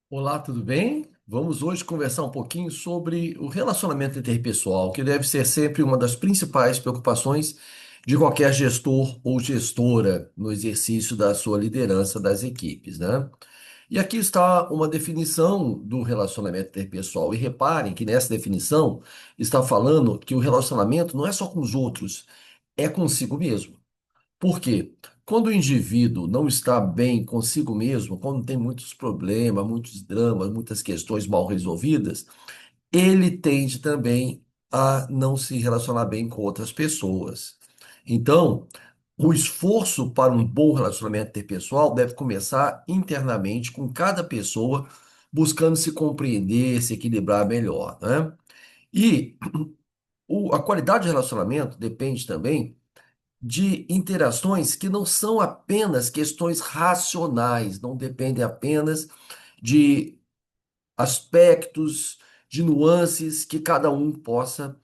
Olá, tudo bem? Vamos hoje conversar um pouquinho sobre o relacionamento interpessoal, que deve ser sempre uma das principais preocupações de qualquer gestor ou gestora no exercício da sua liderança das equipes, né? E aqui está uma definição do relacionamento interpessoal. E reparem que nessa definição está falando que o relacionamento não é só com os outros, é consigo mesmo. Por quê? Quando o indivíduo não está bem consigo mesmo, quando tem muitos problemas, muitos dramas, muitas questões mal resolvidas, ele tende também a não se relacionar bem com outras pessoas. Então, o esforço para um bom relacionamento interpessoal deve começar internamente com cada pessoa buscando se compreender, se equilibrar melhor, né? E a qualidade de relacionamento depende também de interações que não são apenas questões racionais, não dependem apenas de aspectos, de nuances que cada um possa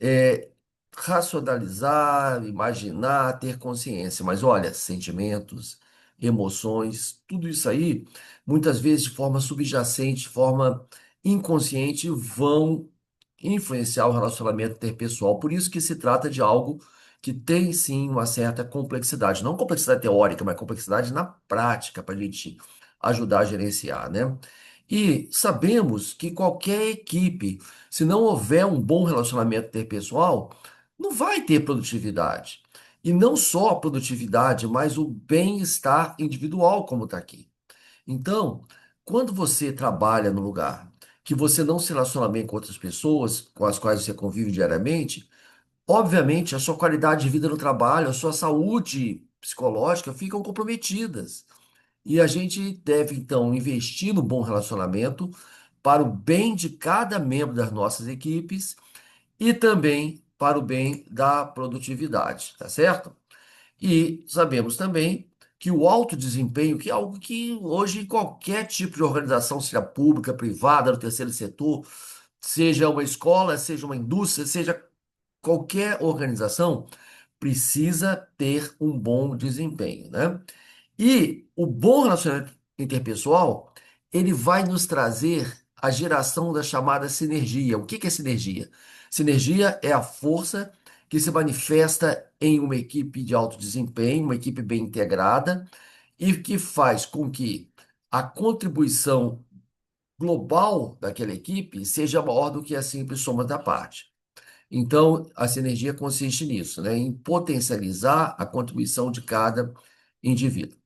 é, racionalizar, imaginar, ter consciência. Mas olha, sentimentos, emoções, tudo isso aí, muitas vezes de forma subjacente, de forma inconsciente, vão influenciar o relacionamento interpessoal. Por isso que se trata de algo que tem sim uma certa complexidade, não complexidade teórica, mas complexidade na prática para a gente ajudar a gerenciar, né? E sabemos que qualquer equipe, se não houver um bom relacionamento interpessoal, não vai ter produtividade. E não só a produtividade, mas o bem-estar individual, como está aqui. Então, quando você trabalha no lugar que você não se relaciona bem com outras pessoas, com as quais você convive diariamente, obviamente a sua qualidade de vida no trabalho, a sua saúde psicológica ficam comprometidas. E a gente deve, então, investir no bom relacionamento para o bem de cada membro das nossas equipes e também para o bem da produtividade, tá certo? E sabemos também que o alto desempenho, que é algo que hoje em qualquer tipo de organização, seja pública, privada, no terceiro setor, seja uma escola, seja uma indústria, seja qualquer organização, precisa ter um bom desempenho, né? E o bom relacionamento interpessoal, ele vai nos trazer a geração da chamada sinergia. O que que é sinergia? Sinergia é a força que se manifesta em uma equipe de alto desempenho, uma equipe bem integrada, e que faz com que a contribuição global daquela equipe seja maior do que a simples soma da parte. Então, a sinergia consiste nisso, né? Em potencializar a contribuição de cada indivíduo.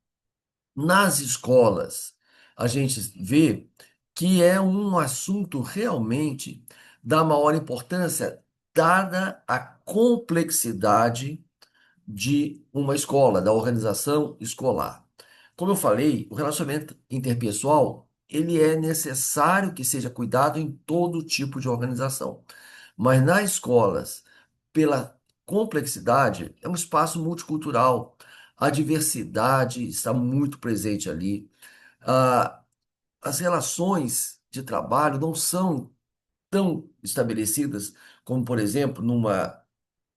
Nas escolas, a gente vê que é um assunto realmente da maior importância, dada a complexidade de uma escola, da organização escolar. Como eu falei, o relacionamento interpessoal, ele é necessário que seja cuidado em todo tipo de organização. Mas nas escolas, pela complexidade, é um espaço multicultural. A diversidade está muito presente ali. Ah, as relações de trabalho não são tão estabelecidas como, por exemplo, numa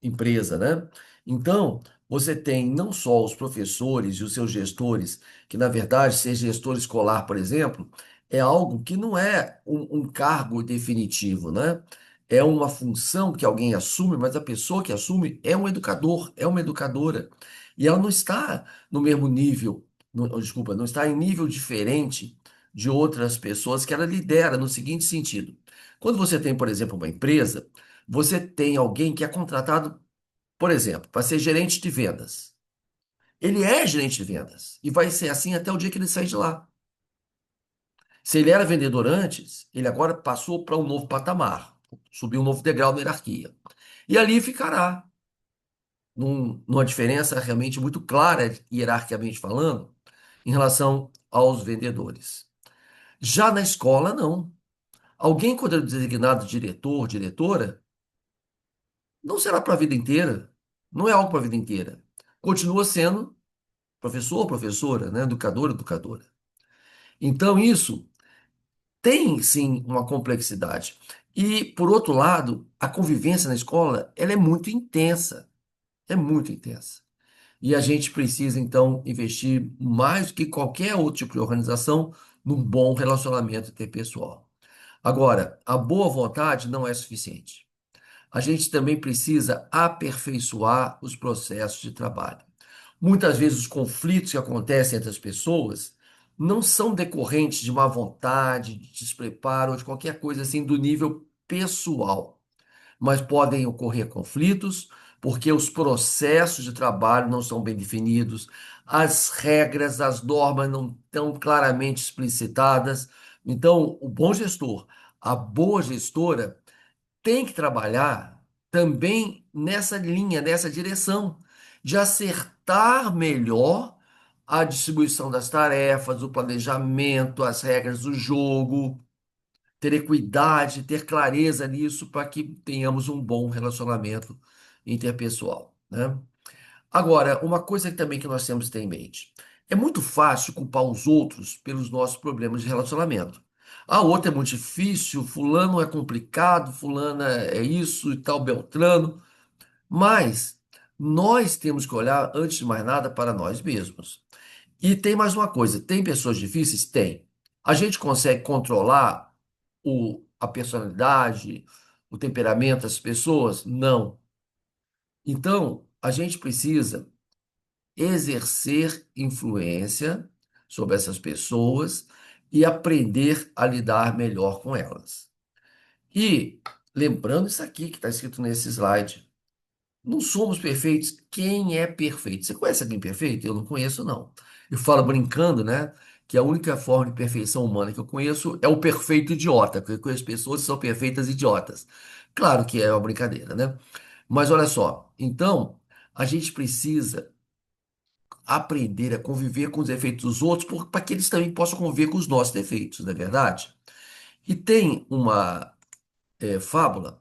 empresa, né? Então, você tem não só os professores e os seus gestores, que na verdade, ser gestor escolar, por exemplo, é algo que não é um cargo definitivo, né? É uma função que alguém assume, mas a pessoa que assume é um educador, é uma educadora. E ela não está no mesmo nível, desculpa, não está em nível diferente de outras pessoas que ela lidera, no seguinte sentido. Quando você tem, por exemplo, uma empresa, você tem alguém que é contratado, por exemplo, para ser gerente de vendas. Ele é gerente de vendas e vai ser assim até o dia que ele sair de lá. Se ele era vendedor antes, ele agora passou para um novo patamar, subiu um novo degrau na hierarquia. E ali ficará, numa diferença realmente muito clara, hierarquicamente falando, em relação aos vendedores. Já na escola, não. Alguém, quando é designado diretor, diretora, não será para a vida inteira. Não é algo para a vida inteira. Continua sendo professor, professora, né? Educador, educadora. Então, isso tem sim uma complexidade. E, por outro lado, a convivência na escola, ela é muito intensa. É muito intensa. E a gente precisa, então, investir mais do que qualquer outro tipo de organização num bom relacionamento interpessoal. Agora, a boa vontade não é suficiente. A gente também precisa aperfeiçoar os processos de trabalho. Muitas vezes os conflitos que acontecem entre as pessoas não são decorrentes de má vontade, de despreparo ou de qualquer coisa assim do nível pessoal, mas podem ocorrer conflitos porque os processos de trabalho não são bem definidos, as regras, as normas não estão claramente explicitadas. Então, o bom gestor, a boa gestora tem que trabalhar também nessa linha, nessa direção, de acertar melhor a distribuição das tarefas, o planejamento, as regras do jogo, ter equidade, ter clareza nisso para que tenhamos um bom relacionamento interpessoal, né? Agora, uma coisa que também que nós temos que ter em mente. É muito fácil culpar os outros pelos nossos problemas de relacionamento. A outra é muito difícil, fulano é complicado, fulana é isso e tal, Beltrano. Mas nós temos que olhar, antes de mais nada, para nós mesmos. E tem mais uma coisa, tem pessoas difíceis? Tem. A gente consegue controlar a personalidade, o temperamento das pessoas? Não. Então, a gente precisa exercer influência sobre essas pessoas e aprender a lidar melhor com elas. E lembrando isso aqui que está escrito nesse slide, não somos perfeitos. Quem é perfeito? Você conhece alguém perfeito? Eu não conheço, não. Eu falo brincando, né? Que a única forma de perfeição humana que eu conheço é o perfeito idiota, porque eu conheço pessoas que são perfeitas idiotas. Claro que é uma brincadeira, né? Mas olha só, então a gente precisa aprender a conviver com os defeitos dos outros para que eles também possam conviver com os nossos defeitos, não é verdade? E tem uma fábula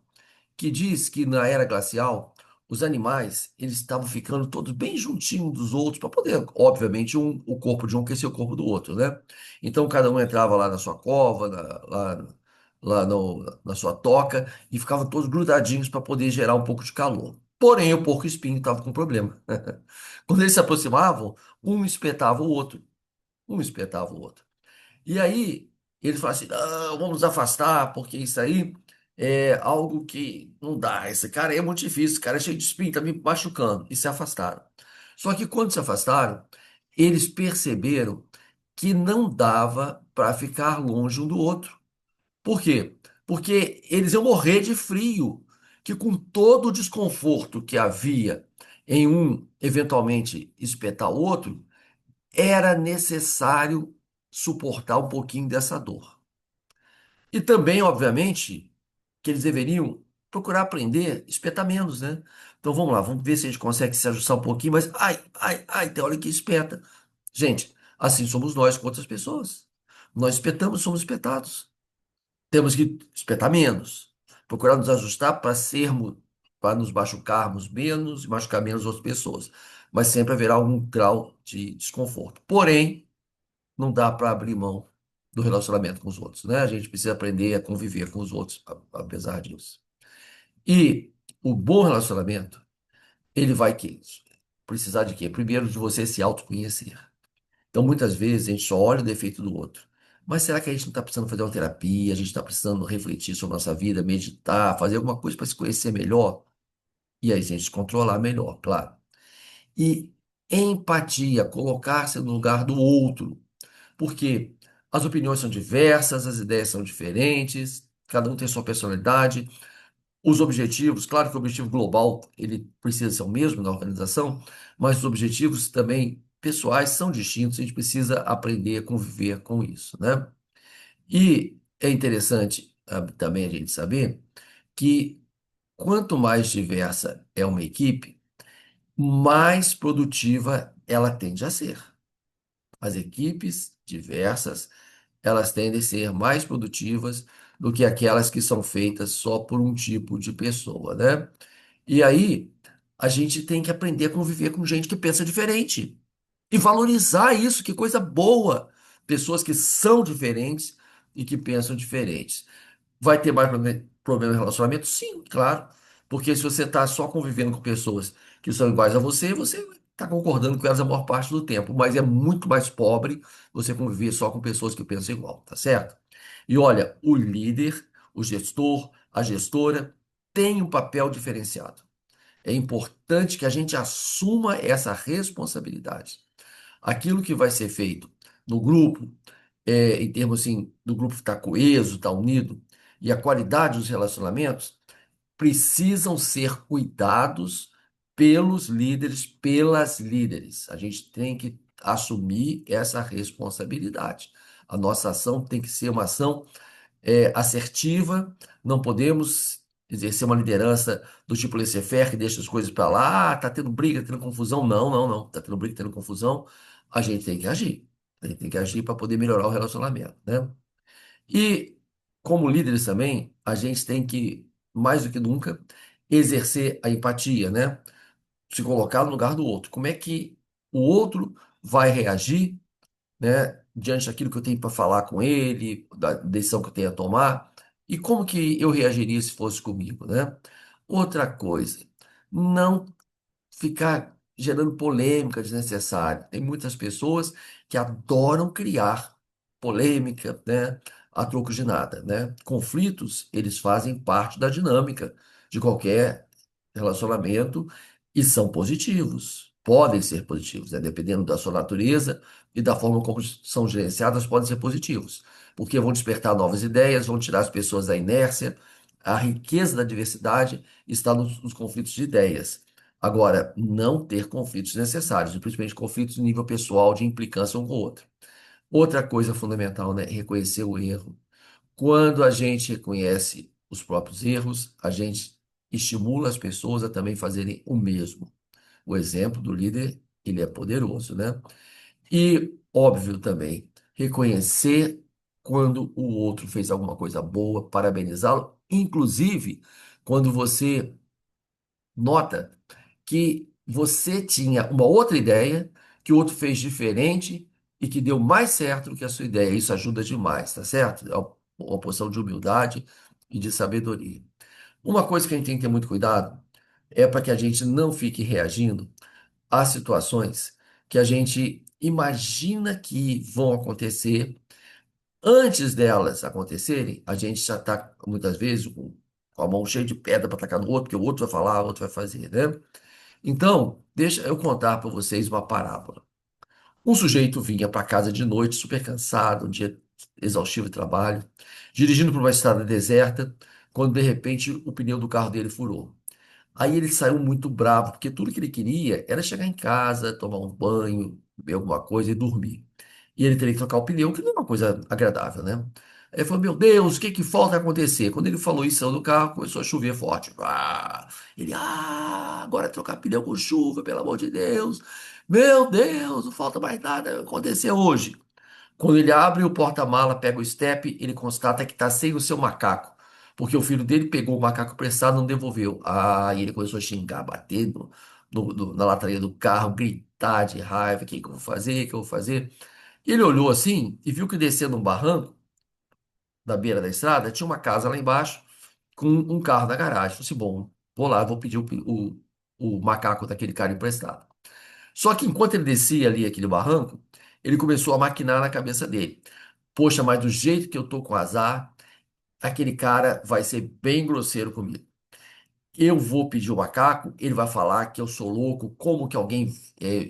que diz que na era glacial os animais eles estavam ficando todos bem juntinhos dos outros para poder, obviamente, o corpo de um aquecer o corpo do outro, né? Então cada um entrava lá na sua cova, na sua toca e ficavam todos grudadinhos para poder gerar um pouco de calor. Porém, o porco-espinho estava com problema. Quando eles se aproximavam, um espetava o outro, um espetava o outro. E aí ele fala assim: não, vamos nos afastar, porque isso aí é algo que não dá. Esse cara aí é muito difícil, esse cara é cheio de espinho, tá me machucando. E se afastaram. Só que quando se afastaram, eles perceberam que não dava para ficar longe um do outro. Por quê? Porque eles iam morrer de frio, que com todo o desconforto que havia em um eventualmente espetar o outro, era necessário suportar um pouquinho dessa dor. E também, obviamente, que eles deveriam procurar aprender a espetar menos, né? Então vamos lá, vamos ver se a gente consegue se ajustar um pouquinho, mas ai, ai, ai, tem hora que espeta. Gente, assim somos nós com outras pessoas. Nós espetamos, somos espetados. Temos que espetar menos, procurar nos ajustar para sermos, para nos machucarmos menos e machucar menos outras pessoas. Mas sempre haverá algum grau de desconforto. Porém, não dá para abrir mão do relacionamento com os outros, né? A gente precisa aprender a conviver com os outros, apesar disso. E o bom relacionamento, ele vai precisar de quê? Primeiro, de você se autoconhecer. Então, muitas vezes, a gente só olha o defeito do outro. Mas será que a gente não está precisando fazer uma terapia? A gente está precisando refletir sobre a nossa vida, meditar, fazer alguma coisa para se conhecer melhor? E aí, a gente se controlar melhor, claro. E empatia, colocar-se no lugar do outro. Porque as opiniões são diversas, as ideias são diferentes, cada um tem sua personalidade, os objetivos, claro que o objetivo global ele precisa ser o mesmo na organização, mas os objetivos também pessoais são distintos, a gente precisa aprender a conviver com isso, né? E é interessante também a gente saber que quanto mais diversa é uma equipe, mais produtiva ela tende a ser. As equipes diversas elas tendem a ser mais produtivas do que aquelas que são feitas só por um tipo de pessoa, né? E aí, a gente tem que aprender a conviver com gente que pensa diferente e valorizar isso, que coisa boa! Pessoas que são diferentes e que pensam diferentes. Vai ter mais problema em relacionamento? Sim, claro. Porque se você está só convivendo com pessoas que são iguais a você, você estar concordando com elas a maior parte do tempo, mas é muito mais pobre você conviver só com pessoas que pensam igual, tá certo? E olha, o líder, o gestor, a gestora tem um papel diferenciado. É importante que a gente assuma essa responsabilidade. Aquilo que vai ser feito no grupo, em termos assim, do grupo estar coeso, estar unido, e a qualidade dos relacionamentos, precisam ser cuidados pelos líderes, pelas líderes. A gente tem que assumir essa responsabilidade. A nossa ação tem que ser uma ação assertiva, não podemos exercer uma liderança do tipo laissez-faire, que deixa as coisas para lá, tá tendo briga, tendo confusão. Não, não, não. Tá tendo briga, tendo confusão. A gente tem que agir. A gente tem que agir para poder melhorar o relacionamento, né? E, como líderes também, a gente tem que, mais do que nunca, exercer a empatia, né? Se colocar no lugar do outro. Como é que o outro vai reagir, né, diante daquilo que eu tenho para falar com ele, da decisão que eu tenho a tomar, e como que eu reagiria se fosse comigo, né? Outra coisa, não ficar gerando polêmica desnecessária. Tem muitas pessoas que adoram criar polêmica, né, a troco de nada, né? Conflitos, eles fazem parte da dinâmica de qualquer relacionamento e são positivos. Podem ser positivos, né? Dependendo da sua natureza e da forma como são gerenciadas, podem ser positivos, porque vão despertar novas ideias, vão tirar as pessoas da inércia. A riqueza da diversidade está nos conflitos de ideias. Agora, não ter conflitos necessários, e principalmente conflitos de nível pessoal, de implicância um com o outro. Outra coisa fundamental, né? Reconhecer o erro. Quando a gente reconhece os próprios erros, a gente estimula as pessoas a também fazerem o mesmo. O exemplo do líder, ele é poderoso, né? E, óbvio também, reconhecer quando o outro fez alguma coisa boa, parabenizá-lo, inclusive quando você nota que você tinha uma outra ideia, que o outro fez diferente e que deu mais certo do que a sua ideia. Isso ajuda demais, tá certo? É uma posição de humildade e de sabedoria. Uma coisa que a gente tem que ter muito cuidado é para que a gente não fique reagindo a situações que a gente imagina que vão acontecer. Antes delas acontecerem, a gente já está, muitas vezes, com a mão cheia de pedra para atacar no outro, porque o outro vai falar, o outro vai fazer, né? Então, deixa eu contar para vocês uma parábola. Um sujeito vinha para casa de noite, super cansado, um dia exaustivo de trabalho, dirigindo por uma estrada deserta, quando de repente o pneu do carro dele furou. Aí ele saiu muito bravo, porque tudo que ele queria era chegar em casa, tomar um banho, beber alguma coisa e dormir. E ele teria que trocar o pneu, que não é uma coisa agradável, né? Aí ele falou: Meu Deus, o que que falta acontecer? Quando ele falou isso, saiu do carro, começou a chover forte. Ele, agora é trocar pneu com chuva, pelo amor de Deus. Meu Deus, não falta mais nada acontecer hoje. Quando ele abre o porta-mala, pega o step, ele constata que está sem o seu macaco. Porque o filho dele pegou o macaco prestado e não devolveu. E ele começou a xingar, bater na lataria do carro, gritar de raiva: o que que eu vou fazer? O que eu vou fazer? Ele olhou assim e viu que descendo um barranco da beira da estrada tinha uma casa lá embaixo com um carro na garagem. Falei assim: bom, vou lá, vou pedir o macaco daquele cara emprestado. Só que enquanto ele descia ali aquele barranco, ele começou a maquinar na cabeça dele. Poxa, mas do jeito que eu tô com azar, aquele cara vai ser bem grosseiro comigo. Eu vou pedir o macaco, ele vai falar que eu sou louco, como que alguém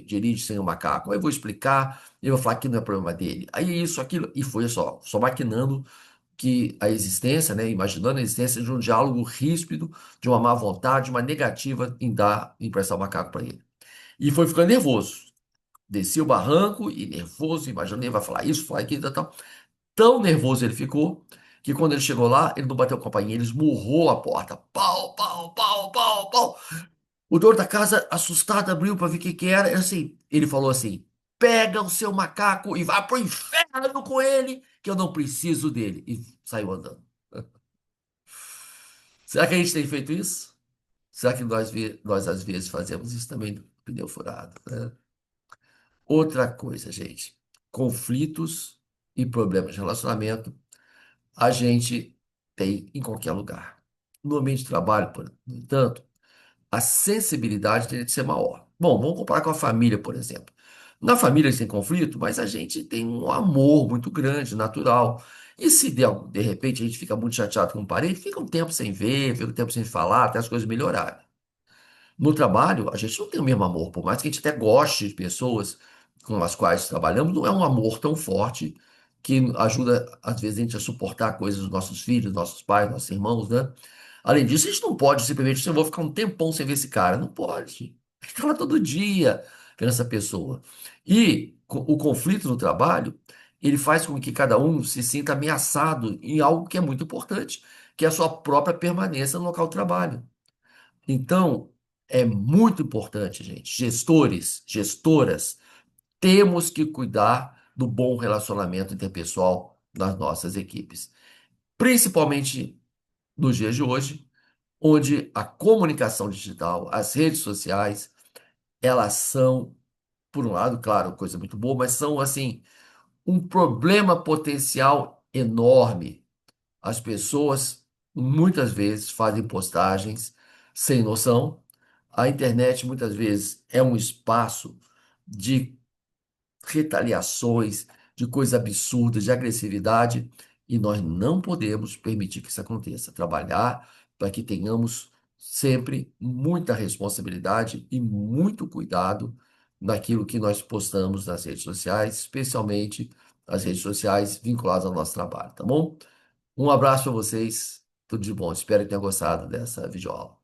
dirige sem o macaco? Aí eu vou explicar, ele vai falar que não é problema dele. Aí isso, aquilo, e foi só maquinando que a existência, né, imaginando a existência de um diálogo ríspido, de uma má vontade, uma negativa em emprestar o macaco para ele. E foi ficando nervoso. Descia o barranco e nervoso, imaginando ele vai falar isso, falar aquilo, tal, tal. Tão nervoso ele ficou que quando ele chegou lá, ele não bateu a campainha, ele esmurrou a porta. Pau, pau, pau, pau, pau. O dono da casa, assustado, abriu para ver o que que era. Assim, ele falou assim: pega o seu macaco e vá pro inferno com ele, que eu não preciso dele. E saiu andando. Será que a gente tem feito isso? Será que nós às vezes fazemos isso também no pneu furado, né? Outra coisa, gente, conflitos e problemas de relacionamento a gente tem em qualquer lugar. No ambiente de trabalho, no entanto, a sensibilidade teria de ser maior. Bom, vamos comparar com a família, por exemplo. Na família eles têm conflito, mas a gente tem um amor muito grande, natural. E se de repente a gente fica muito chateado com um parente, fica um tempo sem ver, fica um tempo sem falar, até as coisas melhorarem. No trabalho, a gente não tem o mesmo amor, por mais que a gente até goste de pessoas com as quais trabalhamos, não é um amor tão forte que ajuda, às vezes, a gente a suportar coisas dos nossos filhos, nossos pais, nossos irmãos, né? Além disso, a gente não pode simplesmente, eu vou ficar um tempão sem ver esse cara. Não pode. Fica lá todo dia vendo essa pessoa. E o conflito no trabalho, ele faz com que cada um se sinta ameaçado em algo que é muito importante, que é a sua própria permanência no local de trabalho. Então, é muito importante, gente, gestores, gestoras, temos que cuidar do bom relacionamento interpessoal nas nossas equipes, principalmente nos dias de hoje, onde a comunicação digital, as redes sociais, elas são, por um lado, claro, coisa muito boa, mas são assim um problema potencial enorme. As pessoas muitas vezes fazem postagens sem noção. A internet muitas vezes é um espaço de retaliações, de coisas absurdas, de agressividade, e nós não podemos permitir que isso aconteça. Trabalhar para que tenhamos sempre muita responsabilidade e muito cuidado naquilo que nós postamos nas redes sociais, especialmente as redes sociais vinculadas ao nosso trabalho, tá bom? Um abraço para vocês, tudo de bom. Espero que tenham gostado dessa videoaula.